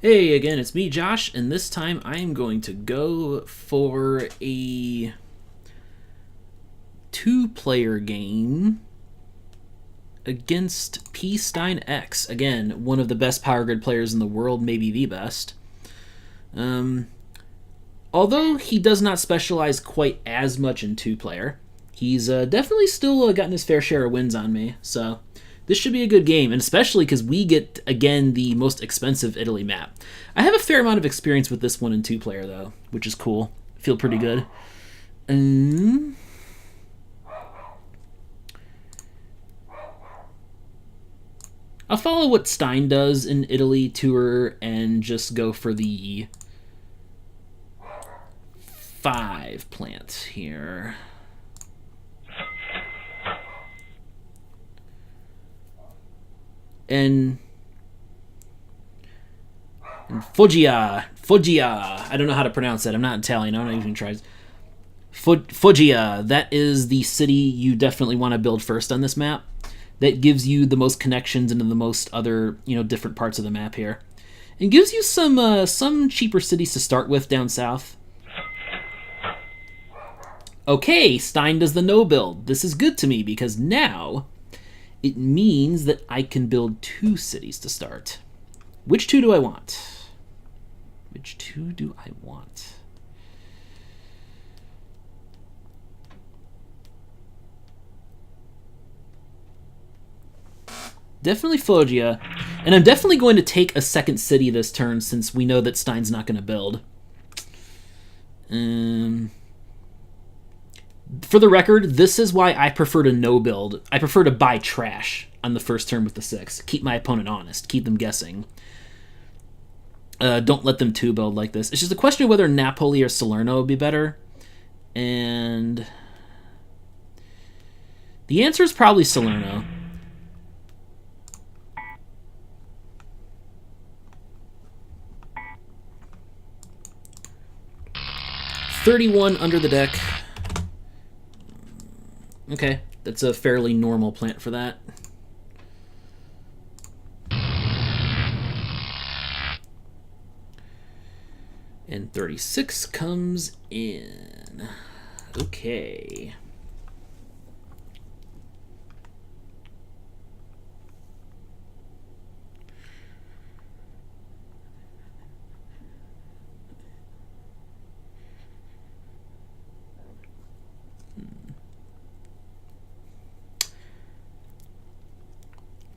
Hey again, it's me, Josh, and this time I'm going to go for a two-player game against psteinx. Again, one of the best power grid players in the world, maybe the best. Although he does not specialize quite as much in two-player, he's definitely still gotten his fair share of wins on me, so this should be a good game, and especially because we get, again, the most expensive Italy map. I have a fair amount of experience with this one in two-player, though, which is cool. Feel pretty good. I'll follow what Stein does in Italy tour and just go for the 5 plant here. And Foggia. I don't know how to pronounce that. I'm not Italian. I'm not even trying. Foggia. That is the city you definitely want to build first on this map. That gives you the most connections into the most other, different parts of the map here, and gives you some cheaper cities to start with down south. Okay, Stein does the no build. This is good to me because now it means that I can build 2 cities to start. Which 2 do I want? Which 2 do I want? Definitely Foggia. And I'm definitely going to take a second city this turn since we know that Stein's not going to build. For the record, this is why I prefer to no build. I prefer to buy trash on the first turn with the 6. Keep my opponent honest. Keep them guessing. Don't let them 2 build like this. It's just a question of whether Napoli or Salerno would be better. And the answer is probably Salerno. $31 under the deck. Okay, that's a fairly normal plant for that. And 36 comes in. Okay.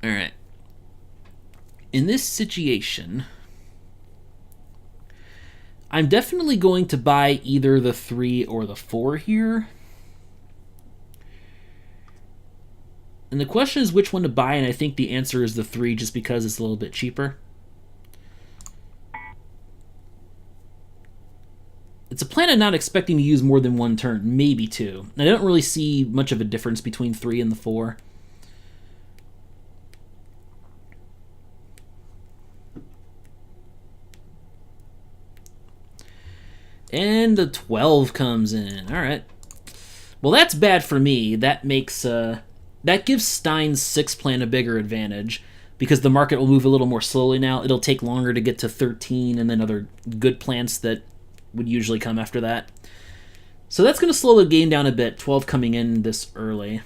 All right. In this situation, I'm definitely going to buy either the 3 or the 4 here. And the question is which one to buy, and I think the answer is the 3 just because it's a little bit cheaper. It's a plan I'm not expecting to use more than 1 turn, maybe 2. I don't really see much of a difference between 3 and the 4. And the 12 comes in. All right. Well, that's bad for me. That makes that gives Stein's 6 plan a bigger advantage because the market will move a little more slowly now. It'll take longer to get to 13 and then other good plants that would usually come after that. So that's going to slow the game down a bit, 12 coming in this early.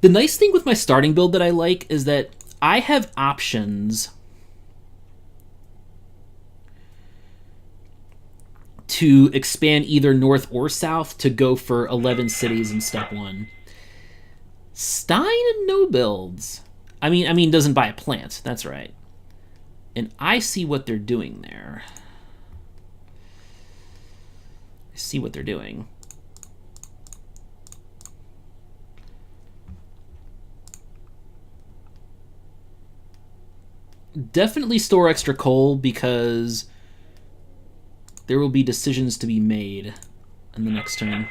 The nice thing with my starting build that I like is that I have options to expand either north or south to go for 11 cities in step 1. Stein and no builds. I mean, doesn't buy a plant. That's right. And I see what they're doing there. I see what they're doing. Definitely store extra coal because there will be decisions to be made in the next turn.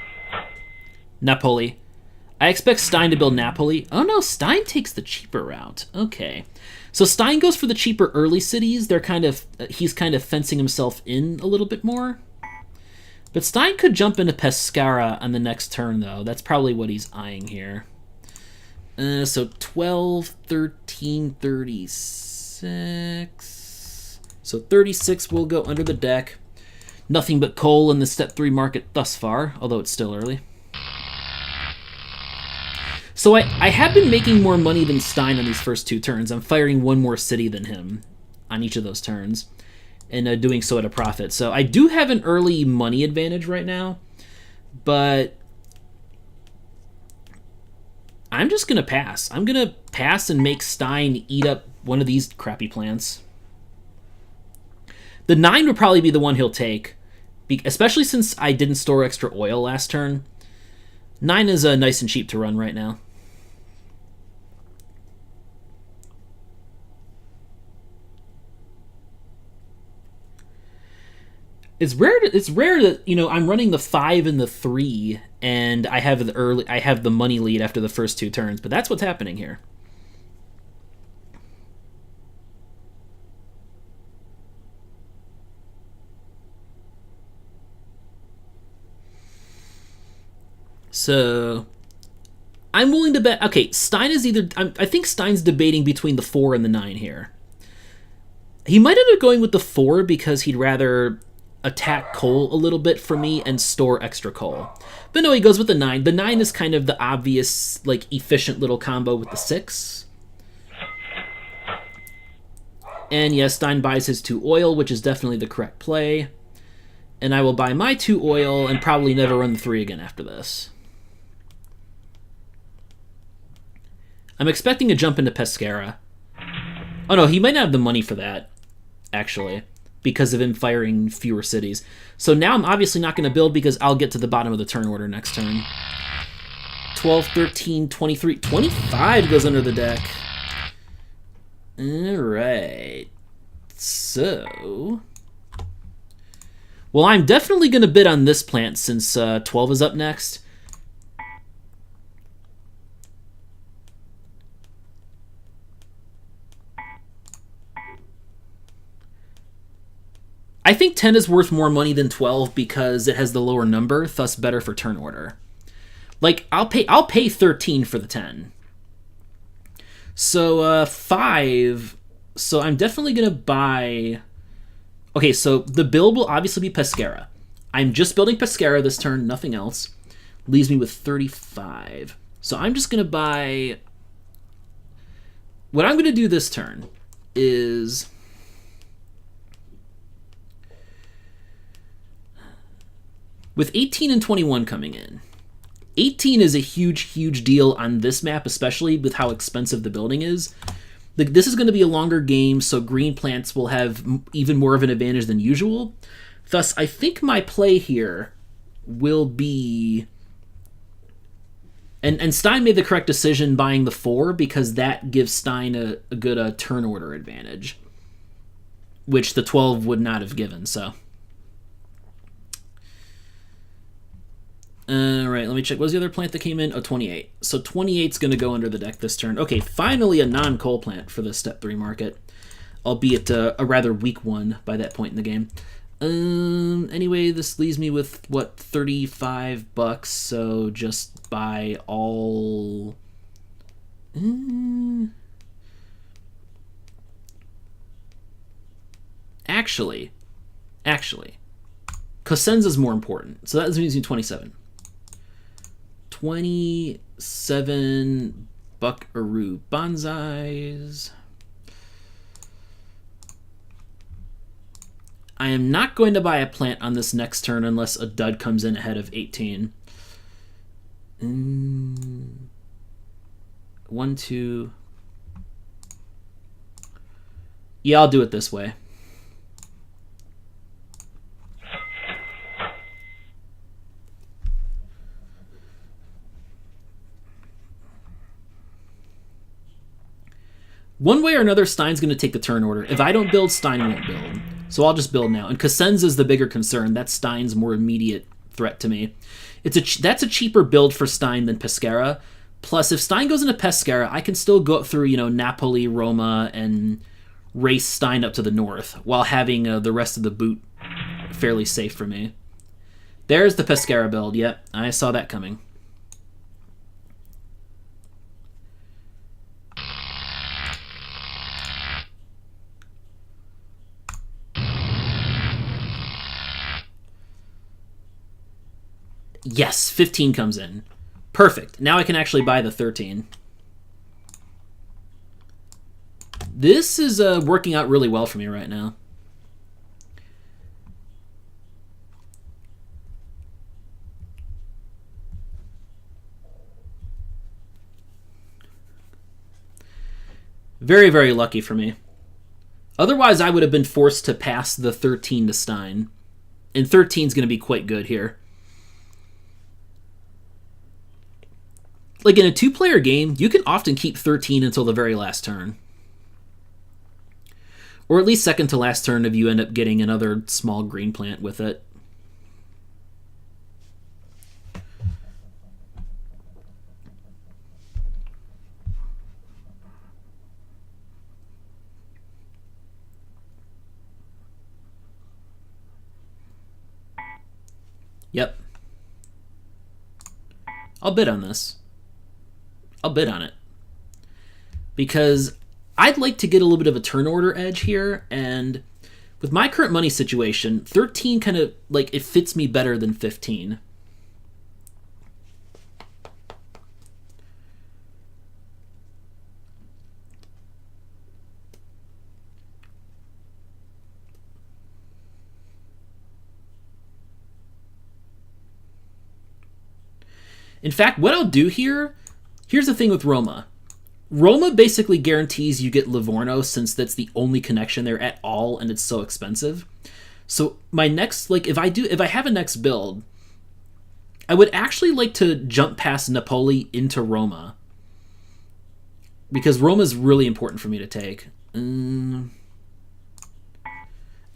Napoli. I expect Stein to build Napoli. Oh no, Stein takes the cheaper route. Okay. So Stein goes for the cheaper early cities. He's kind of fencing himself in a little bit more. But Stein could jump into Pescara on the next turn, though. That's probably what he's eyeing here. So 12, 13, 36. So 36 will go under the deck. Nothing but coal in the step 3 market thus far, although it's still early. So I have been making more money than Stein on these first 2 turns. I'm firing one more city than him on each of those turns, and doing so at a profit. So I do have an early money advantage right now, but I'm just going to pass. I'm going to pass and make Stein eat up one of these crappy plants. The 9 would probably be the one he'll take, especially since I didn't store extra oil last turn. 9 is nice and cheap to run right now. It's rare that, you know, I'm running the 5 and the 3, and I have the money lead after the first 2 turns, but that's what's happening here. So I'm willing to bet. Okay, Stein is I think Stein's debating between the 4 and the 9 here. He might end up going with the 4 because he'd rather attack coal a little bit for me and store extra coal. But no, he goes with the 9. The 9 is kind of the obvious, like, efficient little combo with the 6. And yes, Stein buys his 2 oil, which is definitely the correct play. And I will buy my 2 oil and probably never run the 3 again after this. I'm expecting a jump into Pescara. Oh no, he might not have the money for that, actually, because of him firing fewer cities. So now I'm obviously not going to build because I'll get to the bottom of the turn order next turn. 12, 13, 23, 25 goes under the deck. Alright. So... well, I'm definitely going to bid on this plant since 12 is up next. I think 10 is worth more money than 12 because it has the lower number, thus better for turn order. Like, I'll pay 13 for the 10. So 5. So I'm definitely gonna buy. Okay, so the build will obviously be Pescara. I'm just building Pescara this turn, nothing else. Leaves me with 35. So I'm just gonna buy. What I'm gonna do this turn is. With 18 and 21 coming in, 18 is a huge, huge deal on this map, especially with how expensive the building is. This is going to be a longer game, so green plants will have even more of an advantage than usual. Thus, I think my play here will be... And Stein made the correct decision buying the 4, because that gives Stein a good turn order advantage, which the 12 would not have given, so... Alright, let me check. What was the other plant that came in? Oh, 28. So 28's going to go under the deck this turn. Okay, finally a non-coal plant for the Step 3 market. Albeit a rather weak one by that point in the game. Anyway, this leaves me with, what, $35, so just buy all... Actually, Cosenza's more important, so that leaves me 27. 27 buckaroo bonsais. I am not going to buy a plant on this next turn unless a dud comes in ahead of 18. 1, 2. Yeah, I'll do it this way. One way or another, Stein's going to take the turn order. If I don't build, Stein won't build. So I'll just build now. And Cosenza is the bigger concern. That's Stein's more immediate threat to me. That's a cheaper build for Stein than Pescara. Plus, if Stein goes into Pescara, I can still go up through, you know, Napoli, Roma, and race Stein up to the north while having the rest of the boot fairly safe for me. There's the Pescara build. Yep, I saw that coming. Yes, 15 comes in. Perfect. Now I can actually buy the 13. This is working out really well for me right now. Very, very lucky for me. Otherwise, I would have been forced to pass the 13 to Stein. And 13 is going to be quite good here. Like, in a two-player game, you can often keep 13 until the very last turn. Or at least second to last turn if you end up getting another small green plant with it. Yep. I'll bid on this. I'll bid on it. Because I'd like to get a little bit of a turn order edge here, and with my current money situation, 13 kind of, like, it fits me better than 15. In fact, what I'll do here, here's the thing with Roma. Roma basically guarantees you get Livorno since that's the only connection there at all and it's so expensive. So my next, like, if I have a next build, I would actually like to jump past Napoli into Roma. Because Roma is really important for me to take. I'll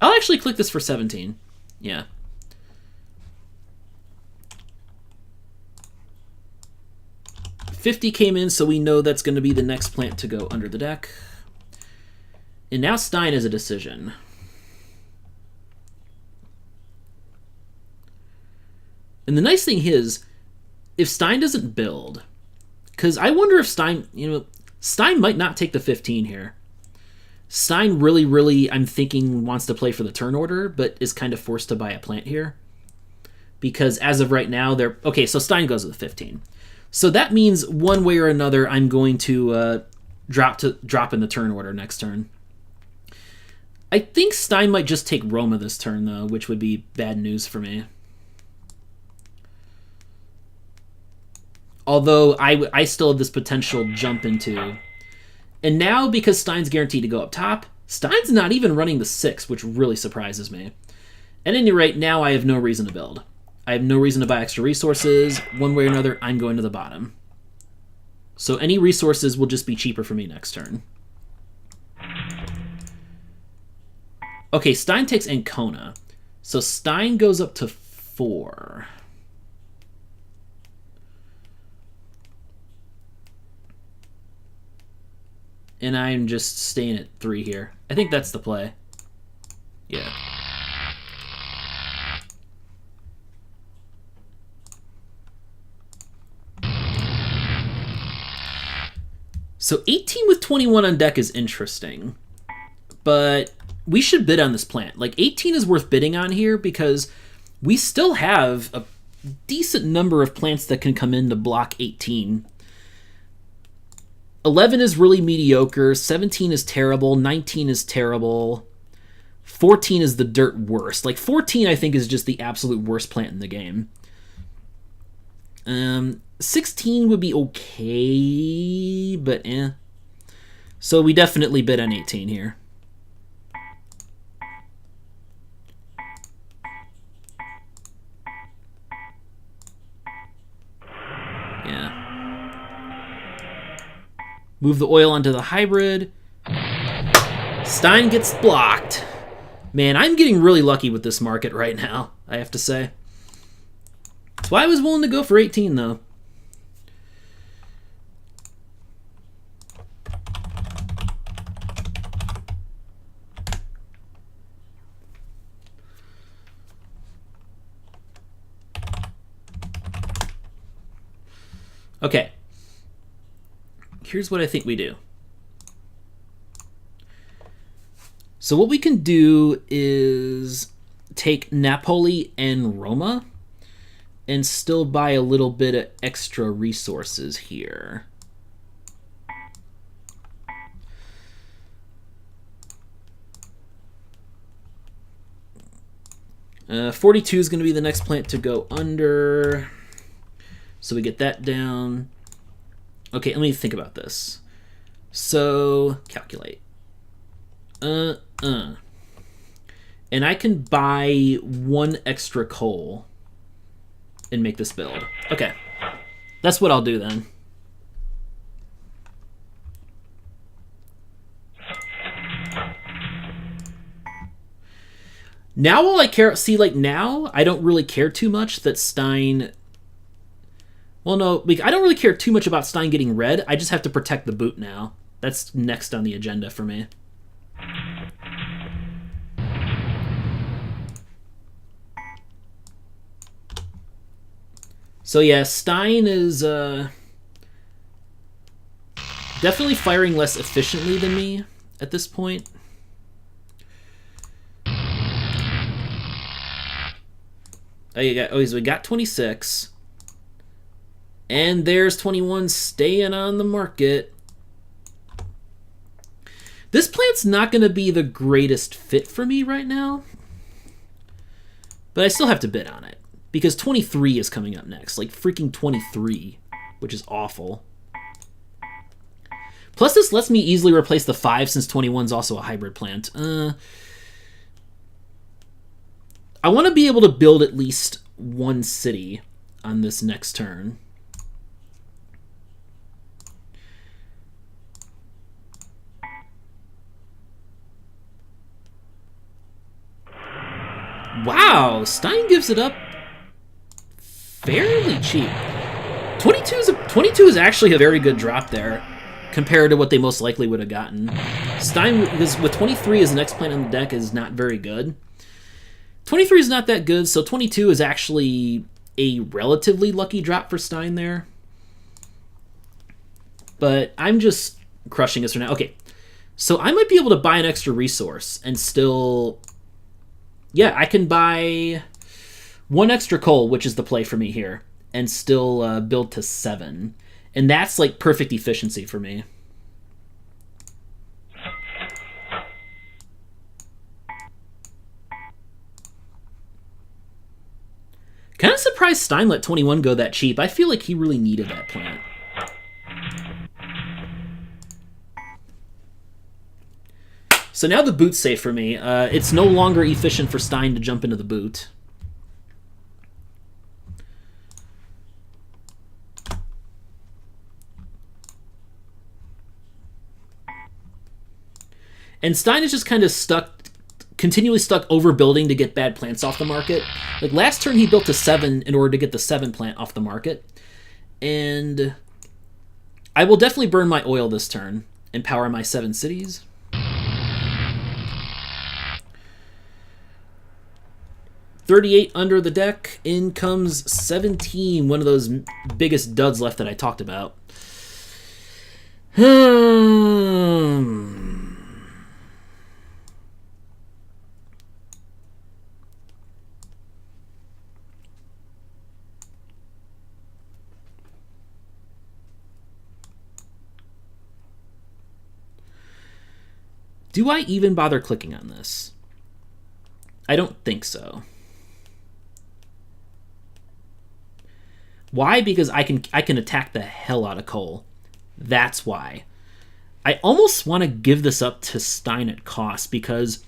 actually click this for 17. Yeah. $50 came in, so we know that's going to be the next plant to go under the deck. And now Stein is a decision. And the nice thing is, if Stein doesn't build, because I wonder if Stein, you know, Stein might not take the 15 here. Stein really, I'm thinking, wants to play for the turn order, but is kind of forced to buy a plant here. Because as of right now, they're... Okay, so Stein goes with the 15. So that means one way or another, I'm going to drop in the turn order next turn. I think Stein might just take Roma this turn, though, which would be bad news for me. Although I still have this potential jump into... And now, because Stein's guaranteed to go up top, Stein's not even running the 6, which really surprises me. At any rate, now I have no reason to build. I have no reason to buy extra resources. One way or another, I'm going to the bottom. So any resources will just be cheaper for me next turn. Okay, Stein takes Ancona. So Stein goes up to 4. And I'm just staying at 3 here. I think that's the play. Yeah. So 18 with 21 on deck is interesting, but we should bid on this plant. Like, 18 is worth bidding on here because we still have a decent number of plants that can come in to block 18. 11 is really mediocre, 17 is terrible, 19 is terrible, 14 is the dirt worst. Like, 14 I think is just the absolute worst plant in the game. 16 would be okay, but eh. So we definitely bid on 18 here. Yeah. Move the oil onto the hybrid. Stein gets blocked. Man, I'm getting really lucky with this market right now, I have to say. why I was willing to go for 18, though. Okay. Here's what I think we do. So what we can do is take Napoli and Roma and still buy a little bit of extra resources here. Uh, 42 is going to be the next plant to go under. So we get that down. Okay, let me think about this. So, calculate. And I can buy 1 extra coal and make this build. Okay. That's what I'll do then. Now all I care... See, like, now I don't really care too much that Stein... Well, no, I don't really care too much about Stein getting red. I just have to protect the boot now. That's next on the agenda for me. So yeah, Stein is definitely firing less efficiently than me at this point. So we got 26. And there's 21 staying on the market. This plant's not going to be the greatest fit for me right now. But I still have to bid on it. Because 23 is coming up next. Like freaking 23. Which is awful. Plus this lets me easily replace the 5 since 21 is also a hybrid plant. I want to be able to build at least 1 city on this next turn. Wow, Stein gives it up fairly cheap. 22 is actually a very good drop there compared to what they most likely would have gotten. Stein, with 23 as the next plant on the deck, is not very good. 23 is not that good, so 22 is actually a relatively lucky drop for Stein there. But I'm just crushing this for now. Okay, so I might be able to buy an extra resource and still... Yeah, I can buy 1 extra coal, which is the play for me here, and still build to 7. And that's like perfect efficiency for me. Kind of surprised Stein let 21 go that cheap. I feel like he really needed that plant. So now the boot's safe for me. It's no longer efficient for Stein to jump into the boot. And Stein is just kind of continually stuck overbuilding to get bad plants off the market. Like last turn he built to 7 in order to get the 7 plant off the market. And I will definitely burn my oil this turn and power my 7 cities. $38 under the deck. In comes 17. One of those biggest duds left that I talked about. Do I even bother clicking on this? I don't think so. Why? Because I can attack the hell out of coal. That's why. I almost want to give this up to Stein at cost because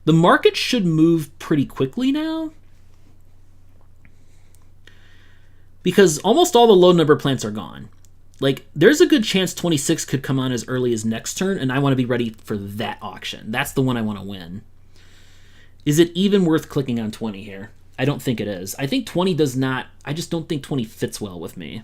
the market should move pretty quickly now. Because almost all the low number plants are gone. Like, there's a good chance 26 could come on as early as next turn, and I want to be ready for that auction. That's the one I want to win. Is it even worth clicking on 20 here? I don't think it is. I think 20 does not. I just don't think 20 fits well with me.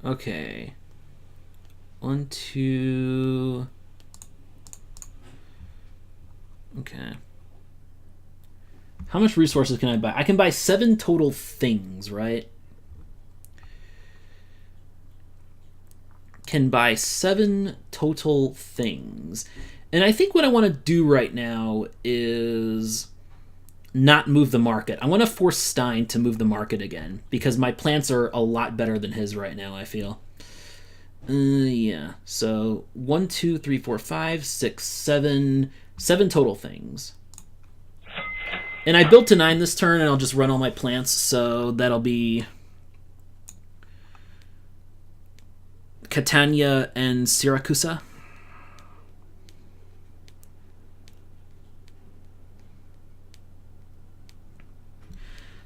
Okay. 1, 2. Okay. How much resources can I buy? I can buy 7 total things, right? Can buy 7 total things. And I think what I want to do right now is not move the market. I want to force Stein to move the market again because my plants are a lot better than his right now, I feel. Yeah. So 1, 2, 3, 4, 5, 6, 7. 7 total things. And I built to 9 this turn, and I'll just run all my plants, so that'll be Catania and Syracuse.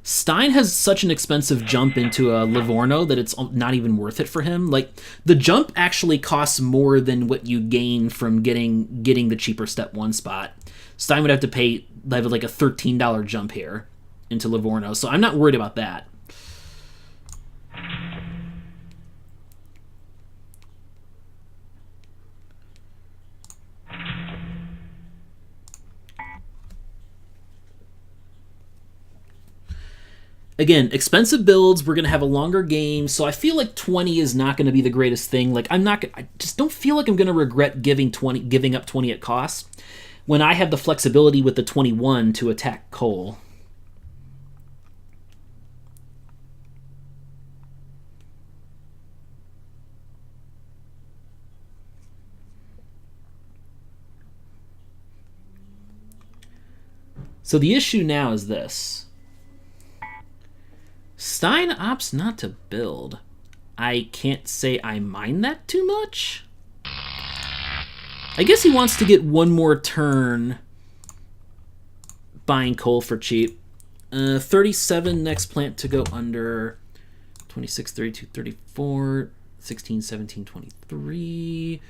Stein has such an expensive jump into a Livorno that it's not even worth it for him. Like, the jump actually costs more than what you gain from getting the cheaper step 1 spot. Stein would have to pay like a $13 jump here into Livorno, so I'm not worried about that. Again, expensive builds, we're going to have a longer game, so I feel like 20 is not going to be the greatest thing. Like, I just don't feel like I'm going to regret giving up 20 at cost when I have the flexibility with the 21 to attack coal. So the issue now is this. Stein opts not to build. I can't say I mind that too much. I guess he wants to get one more turn buying coal for cheap. 37 next plant to go under. 26, 32, 34, 16, 17, 23.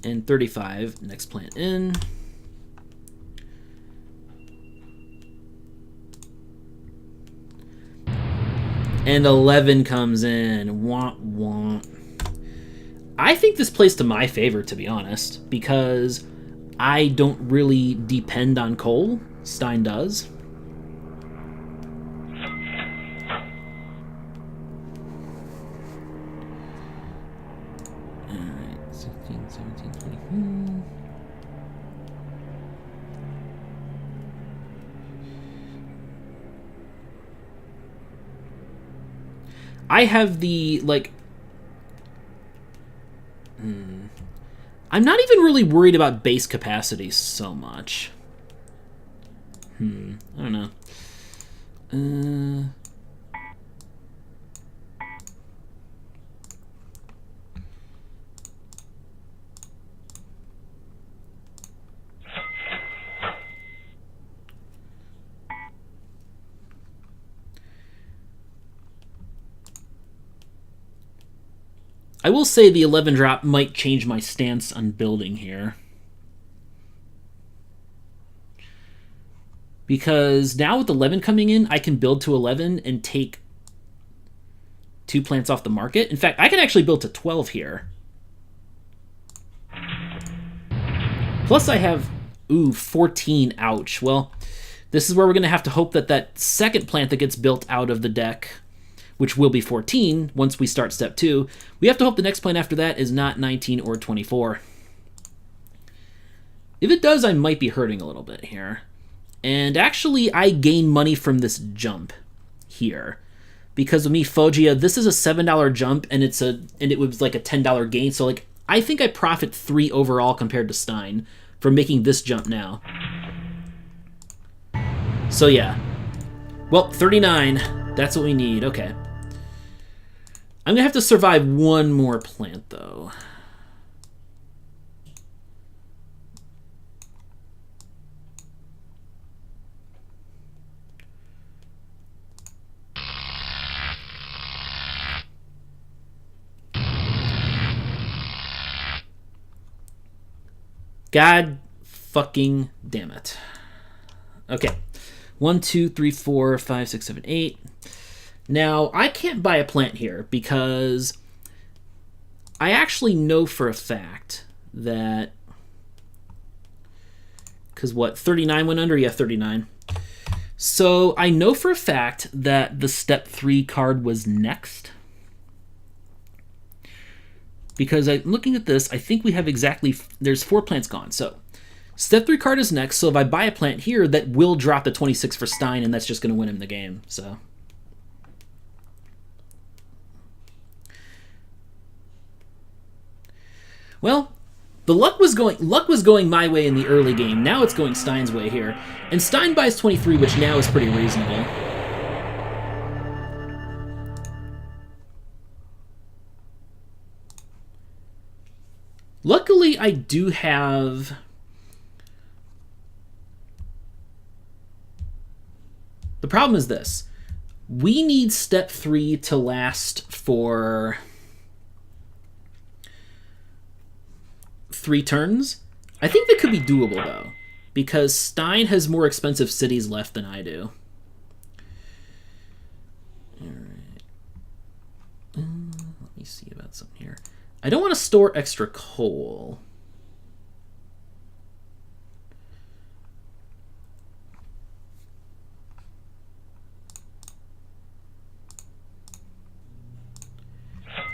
And 35, next plant in. And 11 comes in. Wah, wah. I think this plays to my favor, to be honest, because I don't really depend on coal. Stein does. I have the, like... I'm not even really worried about base capacity so much. I don't know. I will say the 11 drop might change my stance on building here. Because now with 11 coming in, I can build to 11 and take 2 plants off the market. In fact, I can actually build to 12 here. Plus I have, 14, ouch. Well, this is where we're going to have to hope that that second plant that gets built out of the deck, which will be 14 once we start step 2. We have to hope the next plant after that is not 19 or 24. If it does, I might be hurting a little bit here. And actually, I gain money from this jump here. Because of me, Foggia, this is a $7 jump, and it was like a $10 gain. So like, I think I profit 3 overall compared to Stein for making this jump now. So yeah. Well, 39. That's what we need. Okay. I'm going to have to survive one more plant, though. God fucking damn it. Okay. 1, 2, 3, 4, 5, 6, 7, 8. Now, I can't buy a plant here because I actually know for a fact that... Because what, 39 went under? Yeah, 39. So I know for a fact that the step 3 card was next. Because I'm looking at this, I think we have exactly... There's 4 plants gone. So step 3 card is next. So if I buy a plant here, that will drop the 26 for Stein, and that's just going to win him the game. So... Well, the luck was going my way in the early game. Now it's going Stein's way here. And Stein buys 23, which now is pretty reasonable. Luckily, I do have... The problem is this. We need step 3 to last for 3 turns. I think that could be doable, though, because Stein has more expensive cities left than I do. All right. Let me see about something here. I don't want to store extra coal.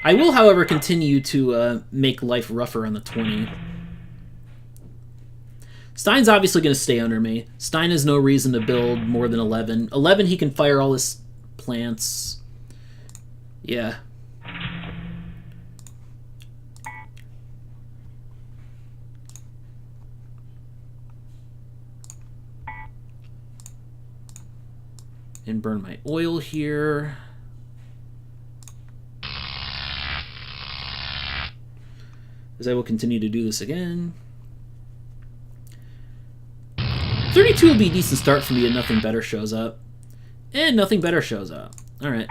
I will, however, continue to make life rougher on the 20. Stein's obviously going to stay under me. Stein has no reason to build more than 11. 11, he can fire all his plants. Yeah. And burn my oil here. As I will continue to do this again. 32 will be a decent start for me, and nothing better shows up. And nothing better shows up. Alright.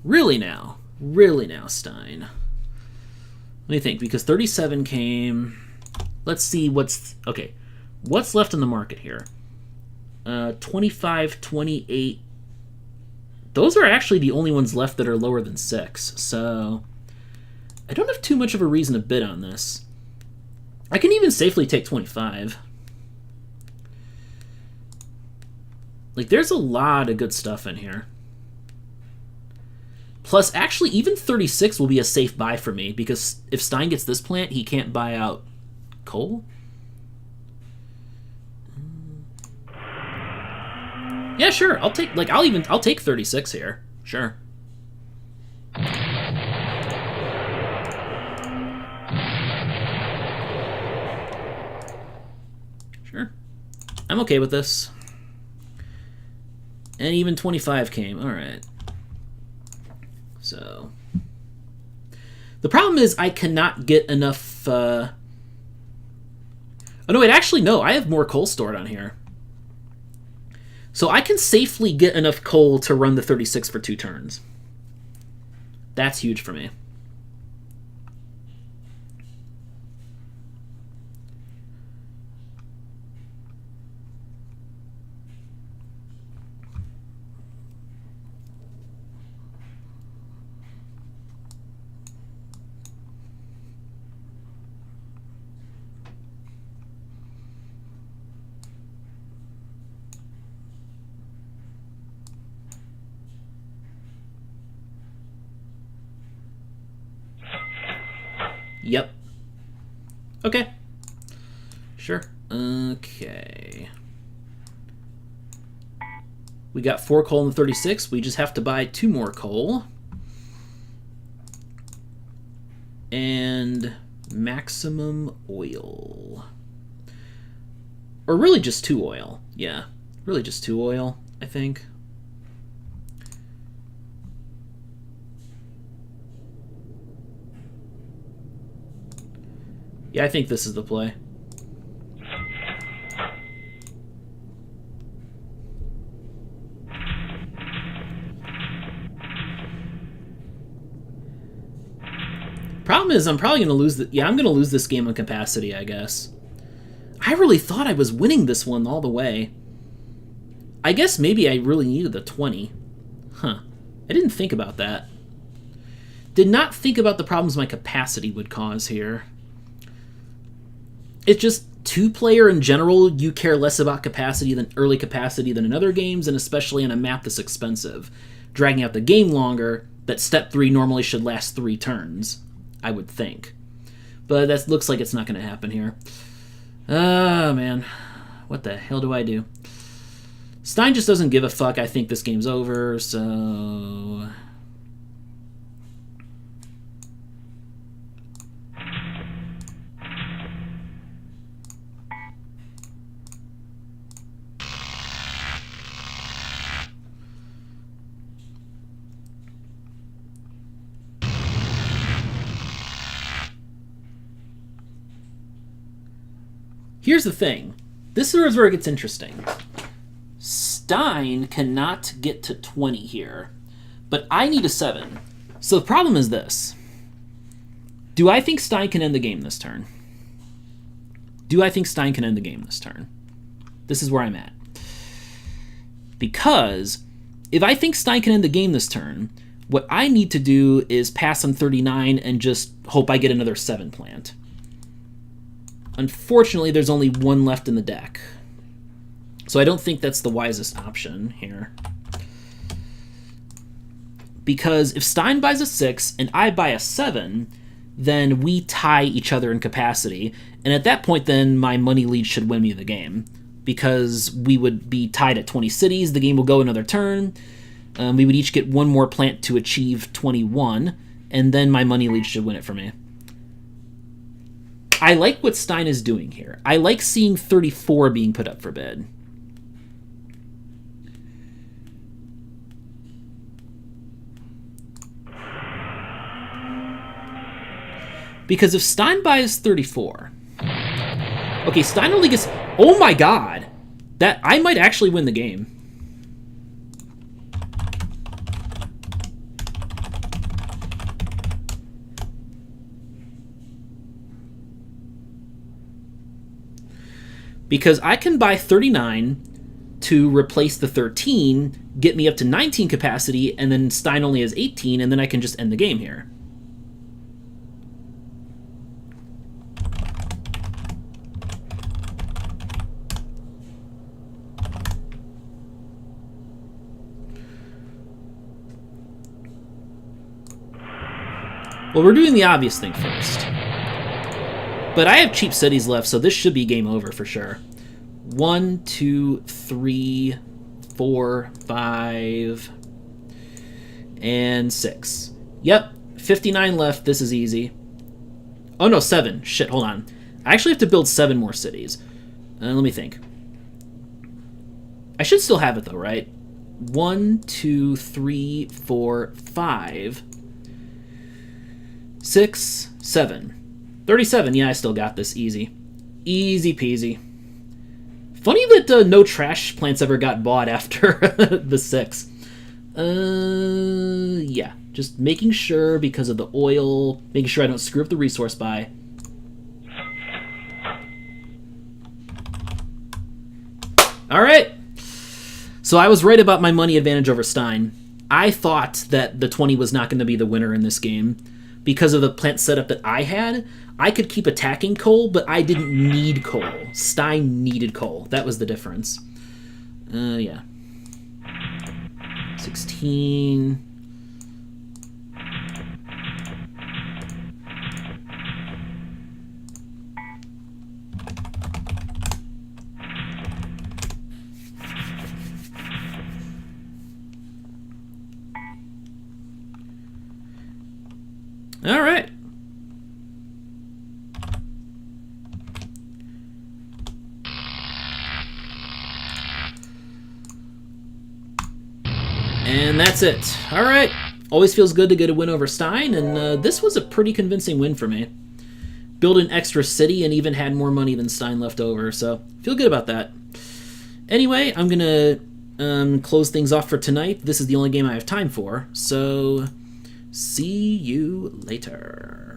Really now? Really now, Stein? Let me think, because 37 came... Let's see what's... Okay, what's left in the market here? 25, 28... Those are actually the only ones left that are lower than 6, so... I don't have too much of a reason to bid on this. I can even safely take 25. Like, there's a lot of good stuff in here. Plus, actually, even 36 will be a safe buy for me, because if Stein gets this plant, he can't buy out coal. Yeah, sure. I'll take I'll take 36 here. Sure. Sure. I'm okay with this. And even 25 came. All right. So, the problem is I cannot get enough, oh no, wait, actually, no, I have more coal stored on here. So I can safely get enough coal to run the 36 for 2 turns. That's huge for me. Yep. Okay. Sure. Okay. We got 4 coal in the 36. We just have to buy 2 more coal. And maximum oil. Or really just 2 oil. Yeah. Really just 2 oil, I think. Yeah, I think this is the play. Problem is, I'm probably going to lose the... Yeah, I'm going to lose this game on capacity, I guess. I really thought I was winning this one all the way. I guess maybe I really needed the 20. Huh. I didn't think about that. Did not think about the problems my capacity would cause here. It's just 2-player in general, you care less about capacity than early capacity than in other games, and especially on a map this expensive. Dragging out the game longer, that step 3 normally should last 3 turns, I would think. But that looks like it's not going to happen here. Oh, man. What the hell do I do? Stein just doesn't give a fuck. I think this game's over, so... Here's the thing. This is where it gets interesting. Stein cannot get to 20 here, but I need a 7. So the problem is this. Do I think Stein can end the game this turn? Do I think Stein can end the game this turn? This is where I'm at. Because if I think Stein can end the game this turn, what I need to do is pass on 39 and just hope I get another 7 plant. Unfortunately, there's only 1 left in the deck. So I don't think that's the wisest option here. Because if Stein buys a 6 and I buy a 7, then we tie each other in capacity. And at that point, then my money lead should win me the game. Because we would be tied at 20 cities, the game will go another turn. We would each get 1 more plant to achieve 21, and then my money lead should win it for me. I like what Stein is doing here. I like seeing 34 being put up for bid. Because if Stein buys 34... Okay, Stein only gets... Oh my god! That I might actually win the game. Because I can buy 39 to replace the 13, get me up to 19 capacity, and then Stein only has 18, and then I can just end the game here. Well, we're doing the obvious thing first. But I have cheap cities left, so this should be game over for sure. 1, 2, 3, 4, 5, and 6. Yep, 59 left. This is easy. Oh no, 7. Shit, hold on. I actually have to build 7 more cities. Let me think. I should still have it though, right? 1, 2, 3, 4, 5, 6, 7. 37, yeah, I still got this. Easy. Easy peasy. Funny that no trash plants ever got bought after the 6. Yeah. Just making sure because of the oil, making sure I don't screw up the resource buy. Alright. So I was right about my money advantage over Stein. I thought that the 20 was not going to be the winner in this game. Because of the plant setup that I had, I could keep attacking coal, but I didn't need coal. Stein needed coal. That was the difference. Yeah. 16. All right. And that's it. All right. Always feels good to get a win over Stein, and this was a pretty convincing win for me. Built an extra city and even had more money than Stein left over, so feel good about that. Anyway, I'm going to close things off for tonight. This is the only game I have time for, so see you later.